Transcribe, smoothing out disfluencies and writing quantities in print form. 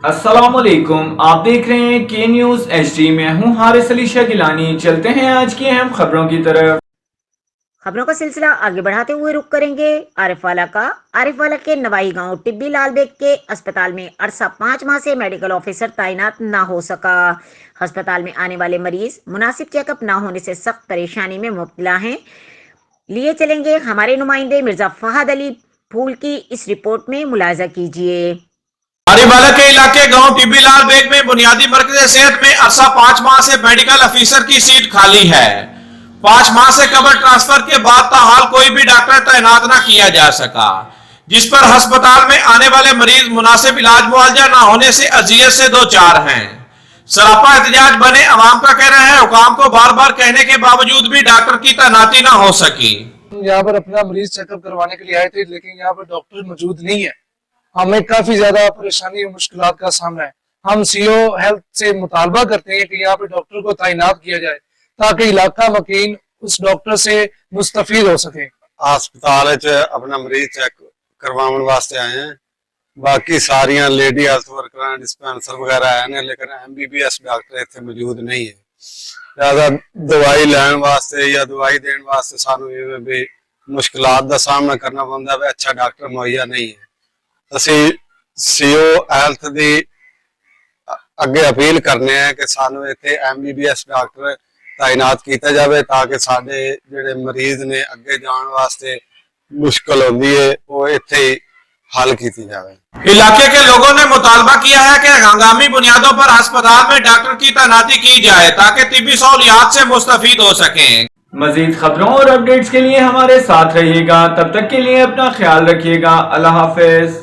अस्सलामुअलैकुम, आप देख रहे हैं के न्यूज़ HD। मैं हूं हारिस अली शाह गिलानी। चलते हैं आज की अहम खबरों की तरफ। खबरों का सिलसिला आगे बढ़ाते हुए रुक करेंगे आरिफवाला का। आरिफवाला के नवाई गांव टिब्बी लाल बेग के अस्पताल में अरसा 5 माह से मेडिकल ऑफिसर तैनात ना हो सका। अस्पताल में आने वाले मरीज मुनासिब चेकअप ना होने से सख्त परेशानी में मुब्तला हैं। लिए चलेंगे हमारे नुमाइंदे मिर्जा फहद अली फूल की इस रिपोर्ट में मुलाजा कीजिए। आरिफवाला के इलाके गांव टिब्बी लाल बेग में बुनियादी मरकज़ सेहत में अरसा 5 माह से मेडिकल ऑफिसर की सीट खाली है। 5 माह से कबर ट्रांसफर के बाद ताहाल कोई भी डॉक्टर तैनात न किया जा सका, जिस पर अस्पताल में आने वाले मरीज मुनासिब इलाज मुआवजा न होने से अजियत से दो चार हैं। सरापा एहतजाज बने अवाम का कहना है हुकाम को बार बार कहने के बावजूद भी डॉक्टर की तैनाती न हो सकी। यहाँ पर अपना मरीज चेकअप करवाने के लिए आए थे, लेकिन यहाँ पर डॉक्टर मौजूद नहीं है। हमें काफी ज्यादा परेशानी और मुश्किलात का सामना है। हम सीओ हेल्थ से मुतालबा करते हैं कि यहाँ पे डॉक्टर को तैनात किया जाए ताकि इलाका मकीन उस डॉक्टर से मुस्तफीद हो सके। अस्पताल अपना मरीज चेक करवाने वास्ते आए हैं। बाकी सारिया लेडी हेल्थ वर्कर डिस्पेंसर वगैरह है, लेकिन MBBS डॉक्टर इतने मौजूद नहीं है। ज्यादा दवाई लैन वास्ते या दवाई देने वास्ते सानू भी मुश्किलात का सामना करना पड़ता है। अच्छा डॉक्टर मुहैया नहीं है। ਅਸੀਂ सीओ हेल्थ ਦੀ ਅੱਗੇ ਅਪੀਲ ਕਰਨੇ ਆ ਕਿ ਸਾਨੂੰ ਇੱਥੇ MBBS ਡਾਕਟਰ ਤਾਇਨਾਤ ਕੀਤਾ ਜਾਵੇ ताकि ਸਾਡੇ ਜਿਹੜੇ ਮਰੀਜ਼ ਨੇ ਅੱਗੇ ਜਾਣ ਵਾਸਤੇ मुश्किल होती है वो ਇੱਥੇ हल की जावे। इलाके के लोगों ने मुतालबा किया है कि हंगामी बुनियादों पर अस्पताल में डॉक्टर की तैनाती की जाए ताकि तिब्बी सहूलियात से मुस्तफीद हो सकें। मजीद खबरों और अपडेट्स के लिए हमारे साथ रहिएगा। तब तक के लिए अपना ख्याल रखिएगा। अल्लाह हाफिज।